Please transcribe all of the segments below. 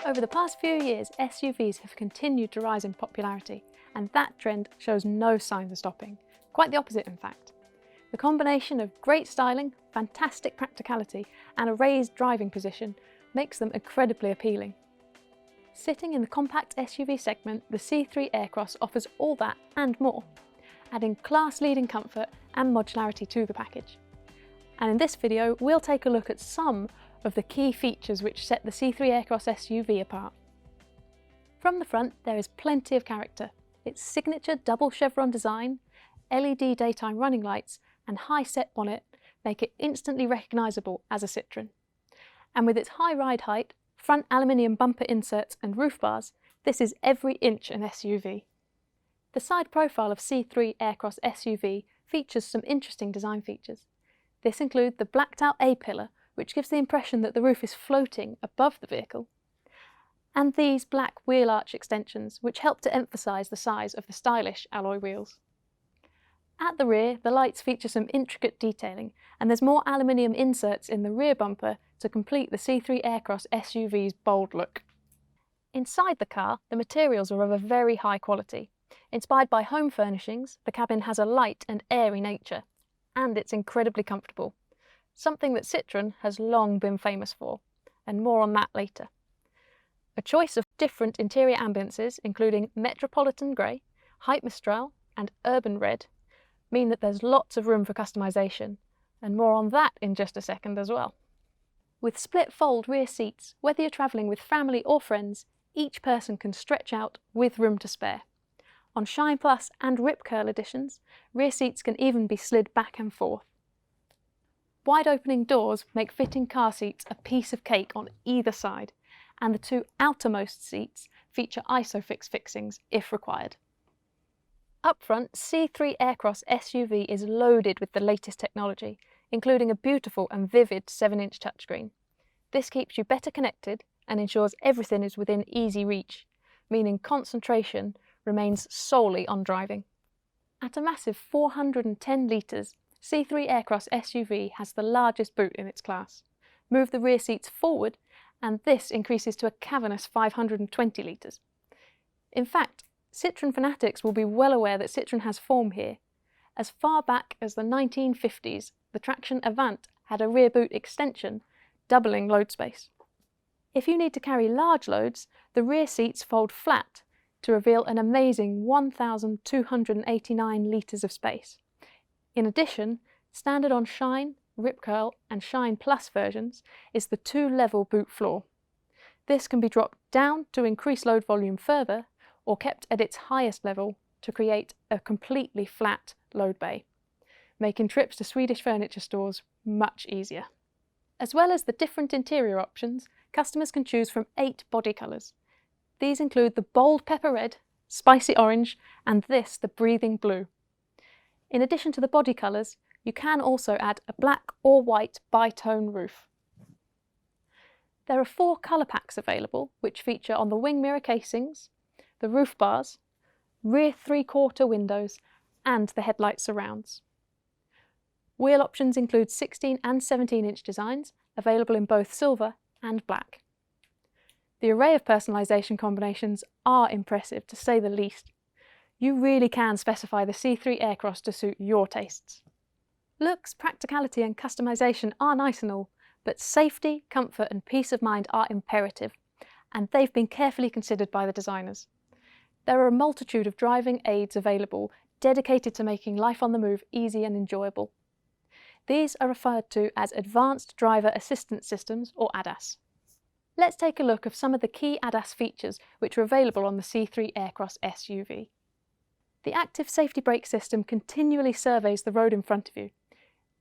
Over the past few years, SUVs have continued to rise in popularity, and that trend shows no signs of stopping. Quite the opposite, in fact. The combination of great styling, fantastic practicality, and a raised driving position makes them incredibly appealing. Sitting in the compact SUV segment, the C3 Aircross offers all that and more, adding class-leading comfort and modularity to the package. And in this video, we'll take a look at some of the key features which set the C3 Aircross SUV apart. From the front, there is plenty of character. Its signature double chevron design, LED daytime running lights, and high set bonnet make it instantly recognisable as a Citroën. And with its high ride height, front aluminium bumper inserts and roof bars, this is every inch an SUV. The side profile of C3 Aircross SUV features some interesting design features. This includes the blacked out A-pillar, which gives the impression that the roof is floating above the vehicle, and these black wheel arch extensions, which help to emphasise the size of the stylish alloy wheels. At the rear, the lights feature some intricate detailing, and there's more aluminium inserts in the rear bumper to complete the C3 Aircross SUV's bold look. Inside the car, the materials are of a very high quality. Inspired by home furnishings, the cabin has a light and airy nature, and it's incredibly comfortable, something that Citroën has long been famous for, and more on that later. A choice of different interior ambiances, including Metropolitan Grey, Hype Mistral, and Urban Red, mean that there's lots of room for customisation, and more on that in just a second as well. With split fold rear seats, whether you're travelling with family or friends, each person can stretch out with room to spare. On Shine Plus and Rip Curl editions, rear seats can even be slid back and forth. Wide opening doors make fitting car seats a piece of cake on either side, and the two outermost seats feature ISOFIX fixings if required. Up front, C3 Aircross SUV is loaded with the latest technology, including a beautiful and vivid 7-inch touchscreen. This keeps you better connected and ensures everything is within easy reach, meaning concentration remains solely on driving. At a massive 410 litres, C3 Aircross SUV has the largest boot in its class. Move the rear seats forward and this increases to a cavernous 520 litres. In fact, Citroën fanatics will be well aware that Citroën has form here. As far back as the 1950s, the Traction Avant had a rear boot extension, doubling load space. If you need to carry large loads, the rear seats fold flat to reveal an amazing 1,289 litres of space. In addition, standard on Shine, Rip Curl and Shine Plus versions is the 2-level boot floor. This can be dropped down to increase load volume further, or kept at its highest level to create a completely flat load bay, making trips to Swedish furniture stores much easier. As well as the different interior options, customers can choose from 8 body colours. These include the bold pepper red, spicy orange, and this, the breathing blue. In addition to the body colours, you can also add a black or white bi-tone roof. There are 4 colour packs available, which feature on the wing mirror casings, the roof bars, rear 3/4 windows, and the headlight surrounds. Wheel options include 16 and 17-inch designs, available in both silver and black. The array of personalisation combinations are impressive, to say the least. You really can specify the C3 Aircross to suit your tastes. Looks, practicality and customisation are nice and all, but safety, comfort and peace of mind are imperative, and they've been carefully considered by the designers. There are a multitude of driving aids available dedicated to making life on the move easy and enjoyable. These are referred to as Advanced Driver Assistance Systems, or ADAS. Let's take a look at some of the key ADAS features which are available on the C3 Aircross SUV. The active safety brake system continually surveys the road in front of you.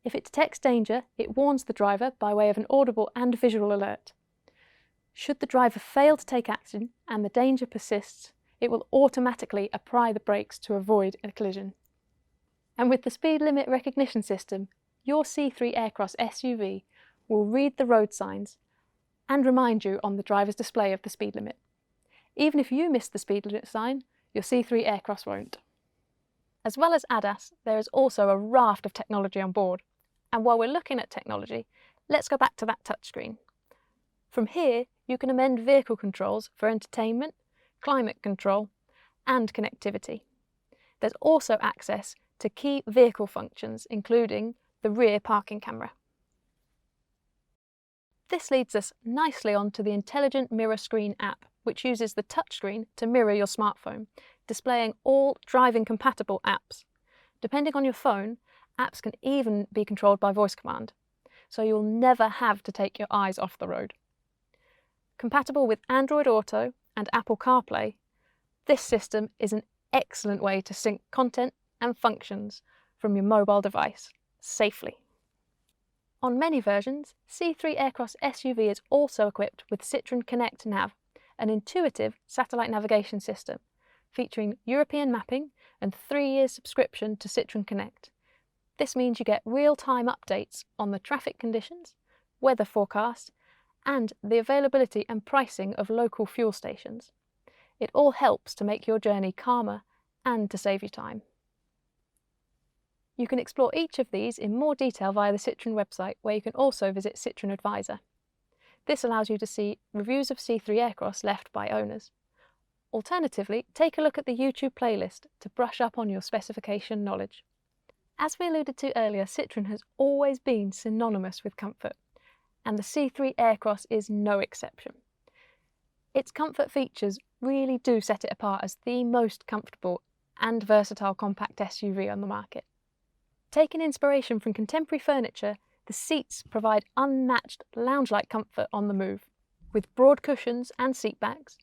If it detects danger, it warns the driver by way of an audible and visual alert. Should the driver fail to take action and the danger persists, it will automatically apply the brakes to avoid a collision. And with the speed limit recognition system, your C3 Aircross SUV will read the road signs and remind you on the driver's display of the speed limit. Even if you miss the speed limit sign, your C3 Aircross won't. As well as ADAS, there is also a raft of technology on board. And while we're looking at technology, let's go back to that touchscreen. From here, You can amend vehicle controls for entertainment, climate control, and connectivity. There's also access to key vehicle functions, including the rear parking camera. This leads us nicely onto the Intelligent Mirror Screen app, which uses the touchscreen to mirror your smartphone, displaying all driving-compatible apps. Depending on your phone, apps can even be controlled by voice command, so you'll never have to take your eyes off the road. Compatible with Android Auto and Apple CarPlay, this system is an excellent way to sync content and functions from your mobile device safely. On many versions, C3 Aircross SUV is also equipped with Citroën Connect Nav, an intuitive satellite navigation system featuring European mapping and 3 years subscription to Citroën Connect. This means you get real-time updates on the traffic conditions, weather forecast, and the availability and pricing of local fuel stations. It all helps to make your journey calmer and to save you time. You can explore each of these in more detail via the Citroën website, where you can also visit Citroën Advisor. This allows you to see reviews of C3 Aircross left by owners. Alternatively, take a look at the YouTube playlist to brush up on your specification knowledge. As we alluded to earlier, Citroën has always been synonymous with comfort, and the C3 Aircross is no exception. Its comfort features really do set it apart as the most comfortable and versatile compact SUV on the market. Taking inspiration from contemporary furniture, the seats provide unmatched lounge-like comfort on the move. With broad cushions and seat backs,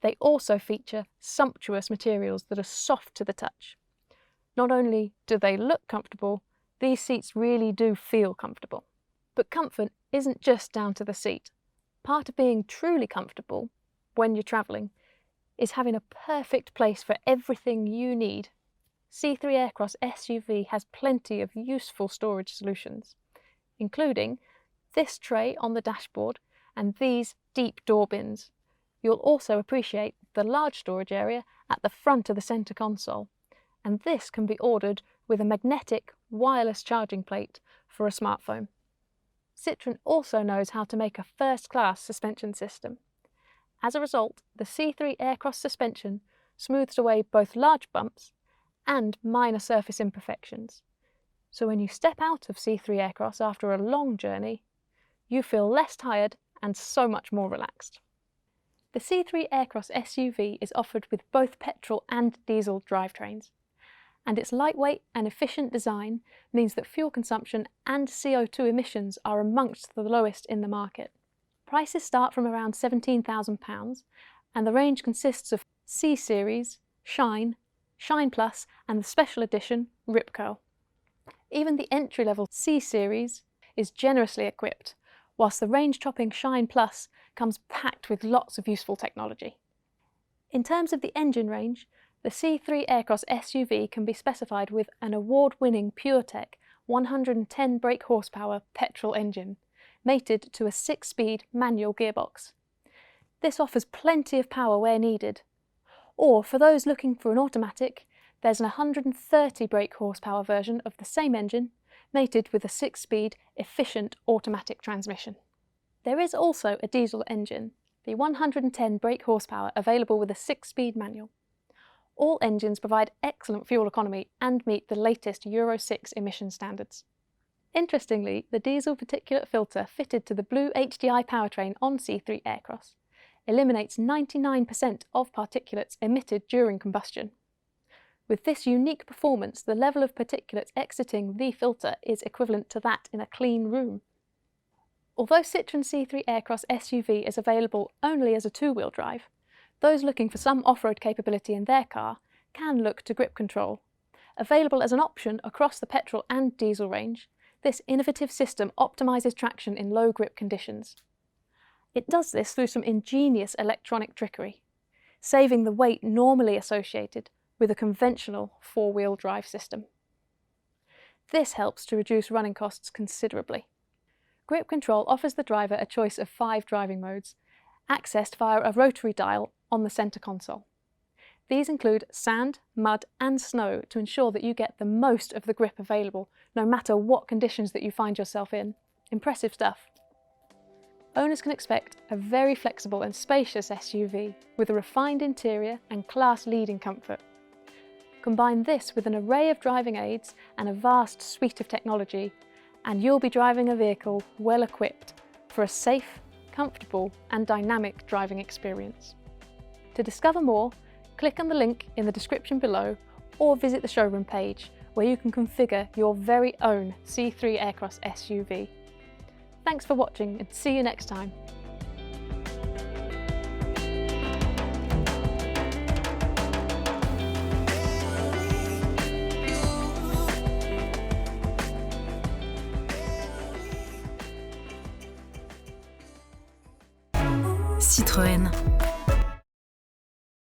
they also feature sumptuous materials that are soft to the touch. Not only do they look comfortable, these seats really do feel comfortable. But comfort isn't just down to the seat. Part of being truly comfortable when you're travelling is having a perfect place for everything you need. C3 Aircross SUV has plenty of useful storage solutions, including this tray on the dashboard and these deep door bins. You'll also appreciate the large storage area at the front of the centre console, and this can be ordered with a magnetic wireless charging plate for a smartphone. Citroën also knows how to make a first-class suspension system. As a result, the C3 Aircross suspension smooths away both large bumps and minor surface imperfections. So when you step out of C3 Aircross after a long journey, you feel less tired and so much more relaxed. The C3 Aircross SUV is offered with both petrol and diesel drivetrains, and its lightweight and efficient design means that fuel consumption and CO2 emissions are amongst the lowest in the market. Prices start from around £17,000, and the range consists of C-Series, Shine, Shine Plus and the special edition Rip Curl. Even the entry-level C-Series is generously equipped, whilst the range-topping Shine Plus comes packed with lots of useful technology. In terms of the engine range, the C3 Aircross SUV can be specified with an award-winning PureTech 110 brake horsepower petrol engine, mated to a 6-speed manual gearbox. This offers plenty of power where needed. Or for those looking for an automatic, there's an 130 brake horsepower version of the same engine, mated with a 6-speed, efficient automatic transmission. There is also a diesel engine, the 110 brake horsepower available with a 6-speed manual. All engines provide excellent fuel economy and meet the latest Euro 6 emission standards. Interestingly, the diesel particulate filter fitted to the blue HDI powertrain on C3 Aircross eliminates 99% of particulates emitted during combustion. With this unique performance, the level of particulates exiting the filter is equivalent to that in a clean room. Although Citroën C3 Aircross SUV is available only as a two-wheel drive, those looking for some off-road capability in their car can look to grip control. Available as an option across the petrol and diesel range, this innovative system optimises traction in low grip conditions. It does this through some ingenious electronic trickery, saving the weight normally associated with a conventional four-wheel drive system. This helps to reduce running costs considerably. Grip control offers the driver a choice of 5 driving modes, accessed via a rotary dial on the centre console. These include sand, mud and snow to ensure that you get the most of the grip available, no matter what conditions that you find yourself in. Impressive stuff. owners can expect a very flexible and spacious SUV with a refined interior and class-leading comfort. Combine this with an array of driving aids and a vast suite of technology, and you'll be driving a vehicle well equipped for a safe, comfortable and dynamic driving experience. To discover more, click on the link in the description below or visit the showroom page where you can configure your very own C3 Aircross SUV. Thanks for watching and see you next time. Citroën.